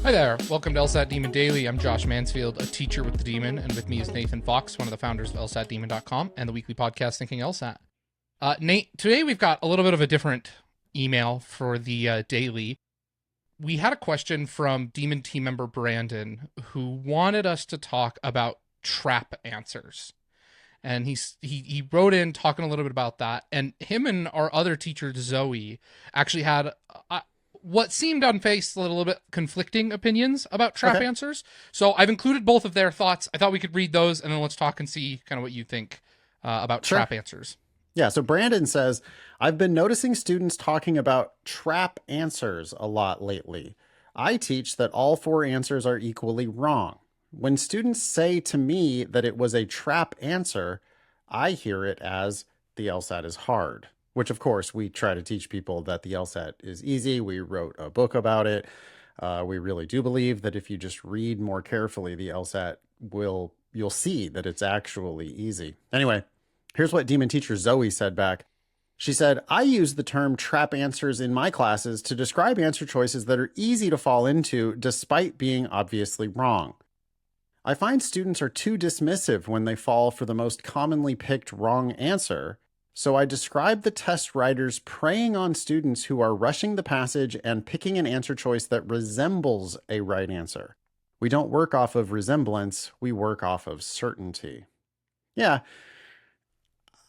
Hi there, welcome to LSAT Demon Daily. I'm Josh Mansfield, a teacher with the Demon, and with me is Nathan Fox, one of the founders of LSATdemon.com and the weekly podcast Thinking LSAT. Nate, today we've got a little bit of a different email for the daily. We had a question from Demon team member Brandon, who wanted us to talk about trap answers. And he wrote in talking a little bit about that, and him and our other teacher Zoe actually had what seemed on face a little bit conflicting opinions about trap answers. So I've included both of their thoughts. I thought we could read those, and then let's talk and see kind of what you think about trap answers. Yeah, so Brandon says, I've been noticing students talking about trap answers a lot lately. I teach that all four answers are equally wrong. When students say to me that it was a trap answer, I hear it as the LSAT is hard, which of course we try to teach people that the LSAT is easy. We wrote a book about it. We really do believe that if you just read more carefully, the LSAT you'll see that it's actually easy. Anyway, here's what Demon teacher Zoe said back. She said, I use the term trap answers in my classes to describe answer choices that are easy to fall into despite being obviously wrong. I find students are too dismissive when they fall for the most commonly picked wrong answer, so I describe the test writers preying on students who are rushing the passage and picking an answer choice that resembles a right answer. We don't work off of resemblance, we work off of certainty. Yeah,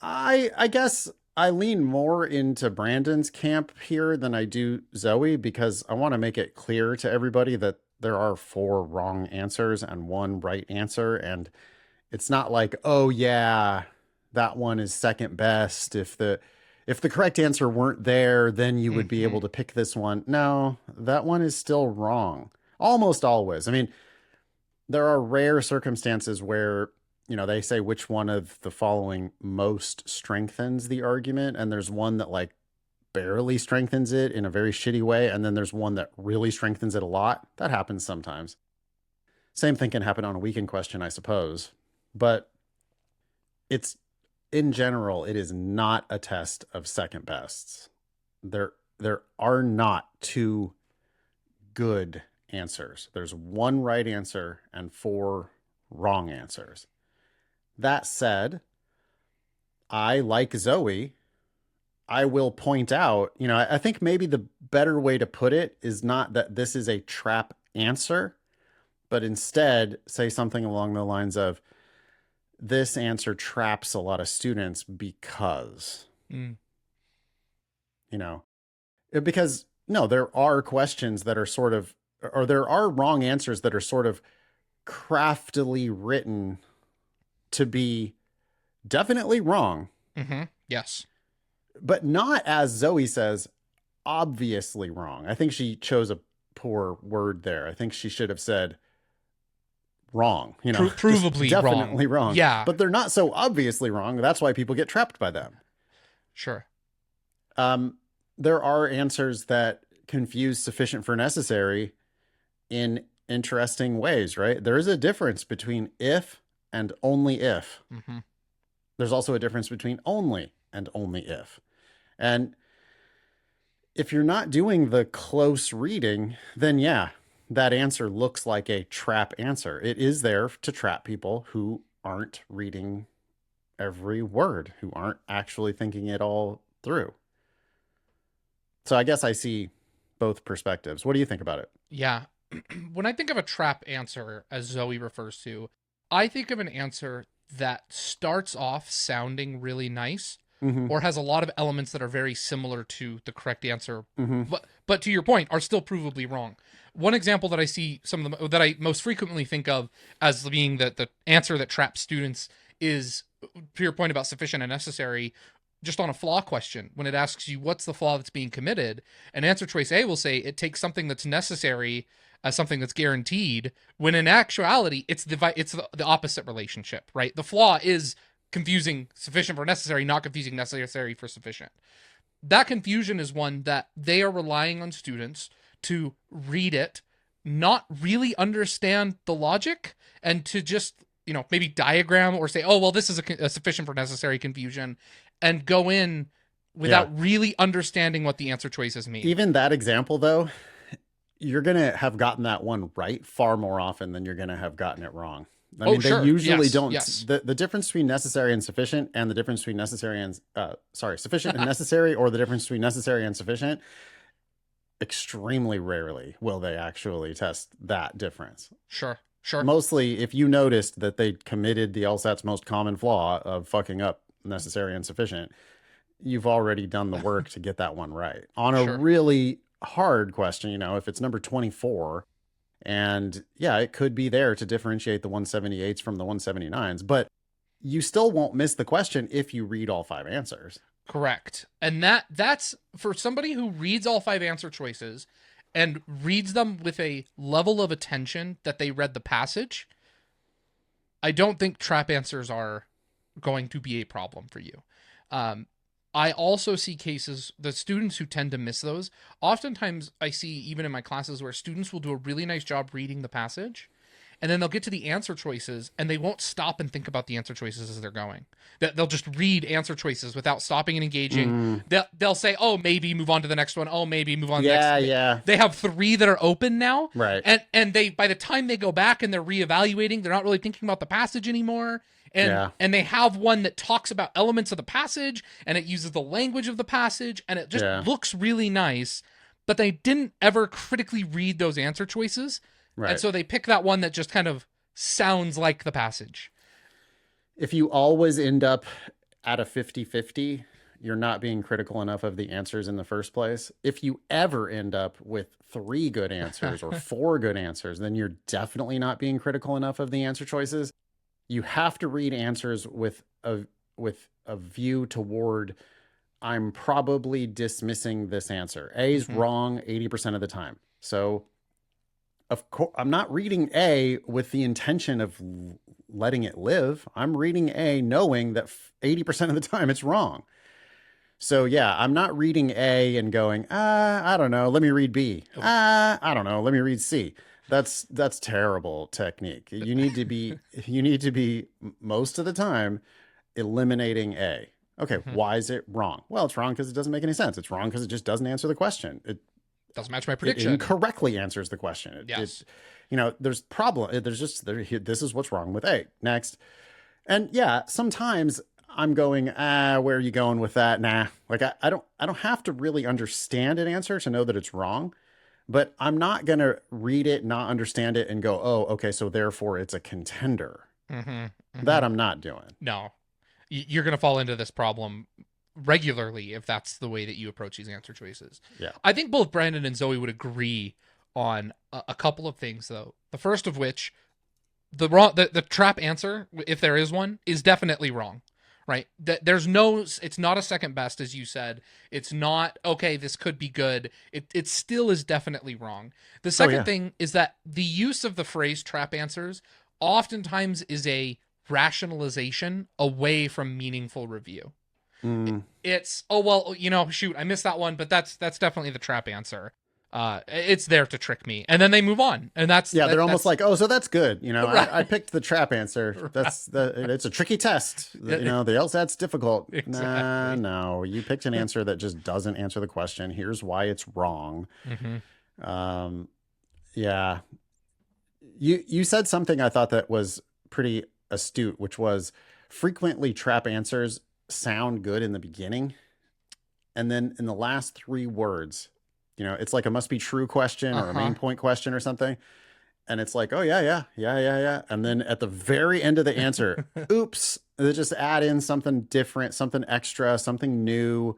I guess I lean more into Brandon's camp here than I do Zoe, because I want to make it clear to everybody that there are four wrong answers and one right answer. And it's not like, oh yeah, that one is second best. If the correct answer weren't there, then you would be able to pick this one. No, that one is still wrong. Almost always. I mean, there are rare circumstances where, they say which one of the following most strengthens the argument. And there's one that like barely strengthens it in a very shitty way. And then there's one that really strengthens it a lot. That happens sometimes. Same thing can happen on a weekend question, I suppose. But it's, in general, it is not a test of second bests. There are not two good answers. There's one right answer and four wrong answers. That said, I, like Zoe, I will point out, I think maybe the better way to put it is not that this is a trap answer, but instead say something along the lines of, this answer traps a lot of students because, because no, there are questions that are sort of, or there are wrong answers that are sort of craftily written to be definitely wrong. Yes. But not, as Zoe says, obviously wrong. I think she chose a poor word there. I think she should have said wrong, provably definitely wrong. Yeah. But they're not so obviously wrong. That's why people get trapped by them. Sure. There are answers that confuse sufficient for necessary in interesting ways, right? There is a difference between if and only if. There's also a difference between only and only if. And if you're not doing the close reading, then yeah, that answer looks like a trap answer. It is there to trap people who aren't reading every word, who aren't actually thinking it all through. So I guess I see both perspectives. What do you think about it? Yeah. When I think of a trap answer, as Zoe refers to, I think of an answer that starts off sounding really nice, or has a lot of elements that are very similar to the correct answer, but to your point, are still provably wrong. One example that I see that I most frequently think of as being the answer that traps students is, to your point about sufficient and necessary, just on a flaw question. When it asks you what's the flaw that's being committed, and answer choice A will say it takes something that's necessary as something that's guaranteed, when in actuality it's the opposite relationship, right? The flaw is confusing sufficient for necessary, not confusing necessary for sufficient. That confusion is one that they are relying on students to read it, not really understand the logic, and to just, maybe diagram or say, oh, well, this is a sufficient for necessary confusion, and go in without really understanding what the answer choices mean. Even that example, though, you're going to have gotten that one right far more often than you're going to have gotten it wrong. I Oh, mean, they sure. usually Yes. don't. Yes. The difference between necessary and sufficient, and the difference between necessary and, sufficient and necessary, or the difference between necessary and sufficient, extremely rarely will they actually test that difference. Sure. Sure. Mostly, if you noticed that they committed the LSAT's most common flaw of fucking up necessary and sufficient, you've already done the work to get that one right. On a Sure. really hard question, if it's number 24, and yeah, it could be there to differentiate the 178s from the 179s, but you still won't miss the question if you read all 5 answers. Correct. And that's for somebody who reads all 5 answer choices and reads them with a level of attention that they read the passage. I don't think trap answers are going to be a problem for you. I also see cases, the students who tend to miss those, oftentimes I see even in my classes where students will do a really nice job reading the passage, and then they'll get to the answer choices and they won't stop and think about the answer choices as they're going. They'll just read answer choices without stopping and engaging. They'll say, oh, maybe move on to the next one. Oh, maybe move on to the next. Yeah. They have 3 that are open now. Right. And they, by the time they go back and they're reevaluating, they're not really thinking about the passage anymore. And they have one that talks about elements of the passage and it uses the language of the passage and it just looks really nice, but they didn't ever critically read those answer choices. Right. And so they pick that one that just kind of sounds like the passage. If you always end up at a 50-50, you're not being critical enough of the answers in the first place. If you ever end up with 3 good answers or 4 good answers, then you're definitely not being critical enough of the answer choices. You have to read answers with a view toward, I'm probably dismissing this answer. A is wrong 80% of the time. So of course, I'm not reading A with the intention of letting it live. I'm reading A knowing that 80% of the time it's wrong. So yeah, I'm not reading A and going, I don't know, let me read B. I don't know, let me read C. That's terrible technique. You need to be most of the time eliminating A. Okay, why is it wrong? Well, it's wrong because it doesn't make any sense. It's wrong because it just doesn't answer the question. It doesn't match my prediction. It incorrectly answers the question. Yes. There's problem. There's just this is what's wrong with A. Next. And yeah, sometimes I'm going, where are you going with that? Nah. Like I don't have to really understand an answer to know that it's wrong. But I'm not going to read it, not understand it, and go, oh, okay, so therefore it's a contender. That I'm not doing. No. You're going to fall into this problem regularly if that's the way that you approach these answer choices. Yeah. I think both Brandon and Zoe would agree on a couple of things, though. The first of which, the trap answer, if there is one, is definitely wrong. Right? It's not a second best, as you said. It's not, okay, this could be good. It still is definitely wrong. The second thing is that the use of the phrase trap answers oftentimes is a rationalization away from meaningful review. It's, oh, well, shoot, I missed that one, but that's definitely the trap answer. It's there to trick me, and then they move on, and they're almost like, oh, so that's good. Right. I picked the trap answer. It's a tricky test. The LSAT's difficult. Exactly. No, you picked an answer that just doesn't answer the question. Here's why it's wrong. Yeah. You said something I thought that was pretty astute, which was frequently trap answers sound good in the beginning, and then in the last 3 words, it's like a must be true question or a main point question or something. And it's like, oh, yeah. And then at the very end of the answer, oops, they just add in something different, something extra, something new.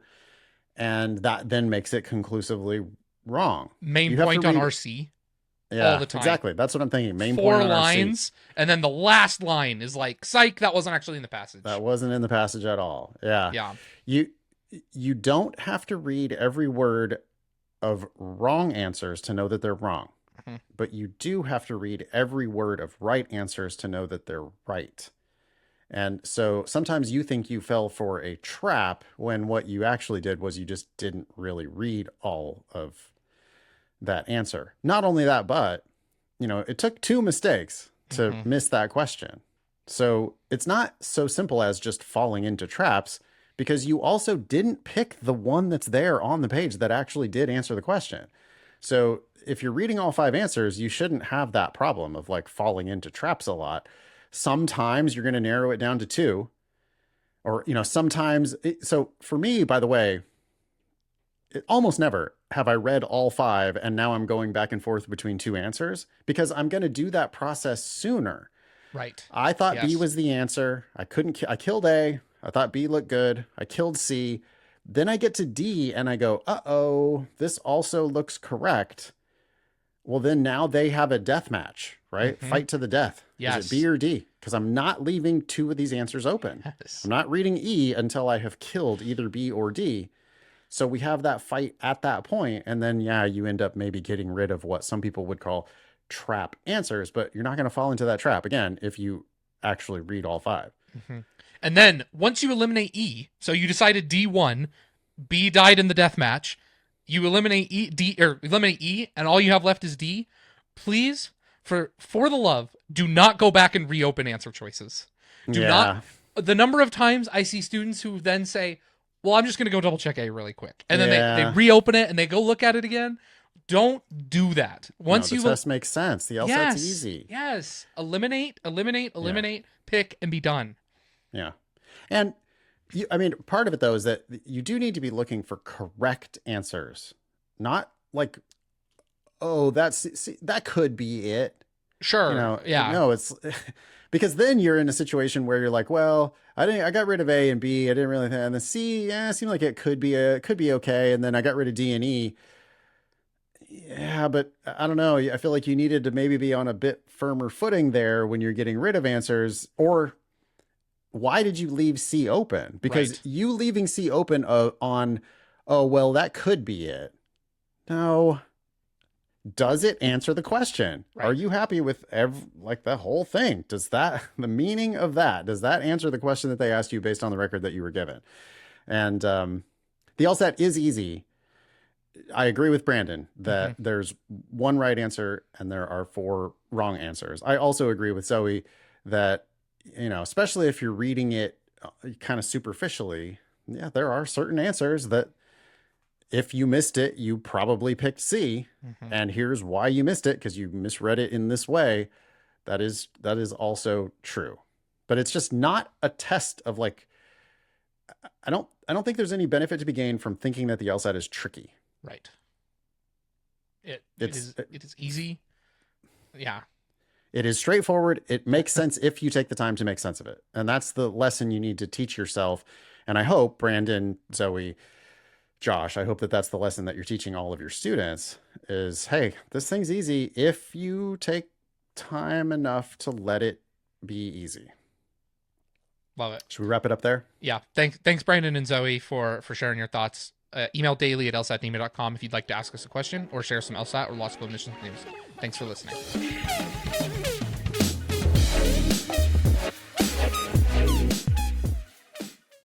And that then makes it conclusively wrong. Main point on RC. Yeah, all the time. Exactly. That's what I'm thinking. Main 4 point on lines. RC. And then the last line is like, psych, that wasn't actually in the passage. That wasn't in the passage at all. Yeah. Yeah. You don't have to read every word of wrong answers to know that they're wrong. But you do have to read every word of right answers to know that they're right. And so sometimes you think you fell for a trap when what you actually did was you just didn't really read all of that answer. Not only that, but it took 2 mistakes to miss that question. So it's not so simple as just falling into traps, because you also didn't pick the one that's there on the page that actually did answer the question. So if you're reading all 5 answers, you shouldn't have that problem of like falling into traps a lot. Sometimes you're going to narrow it down to two, or, sometimes. So for me, by the way, almost never have I read all 5 and now I'm going back and forth between 2 answers because I'm going to do that process sooner. Right. I thought B Yes. was the answer. I killed A. I thought B looked good. I killed C. Then I get to D and I go, uh-oh, this also looks correct. Well, then now they have a death match, right? Mm-hmm. Fight to the death. Yes. Is it B or D? Because I'm not leaving 2 of these answers open. Yes. I'm not reading E until I have killed either B or D. So we have that fight at that point, and then you end up maybe getting rid of what some people would call trap answers, but you're not going to fall into that trap again if you actually read all 5. Mm-hmm. And then once you eliminate E, so you decided D won, B died in the death match, you eliminate eliminate E, and all you have left is D. Please, for the love, do not go back and reopen answer choices. Do not. The number of times I see students who then say, well, I'm just going to go double check A really quick. And then they reopen it and they go look at it again. Don't do that. Once the test makes sense. The LSAT's easy. Yes. Eliminate, pick, and be done. Yeah. And part of it though is that you do need to be looking for correct answers. Not like, oh, that could be it. Sure. No, it's because then you're in a situation where you're like, well, I got rid of A and B. I didn't really think, and the C, it seemed like it could be okay. And then I got rid of D and E. Yeah, but I don't know. I feel like you needed to maybe be on a bit firmer footing there when you're getting rid of answers. Or why did you leave C open? Because you leaving C open on, oh, well, that could be it. No. Does it answer the question? Right. Are you happy with the whole thing? Does the meaning of that, does that answer the question that they asked you based on the record that you were given? And the LSAT is easy. I agree with Brandon that there's one right answer and there are 4 wrong answers. I also agree with Zoe that, especially if you're reading it kind of superficially, there are certain answers that if you missed it, you probably picked C, and here's why you missed it, because you misread it in this way. That is also true. But it's just not a test of like, I don't think there's any benefit to be gained from thinking that the LSAT is tricky. Right. It is easy. Yeah. It is straightforward. It makes sense if you take the time to make sense of it. And that's the lesson you need to teach yourself. And I hope, Brandon, Zoe, Josh, I hope that that's the lesson that you're teaching all of your students is, hey, this thing's easy if you take time enough to let it be easy. Love it. Should we wrap it up there? Yeah. Thanks, Brandon and Zoe, for sharing your thoughts. Email daily@lsatnema.com if you'd like to ask us a question or share some LSAT or law school admissions news. Thanks for listening.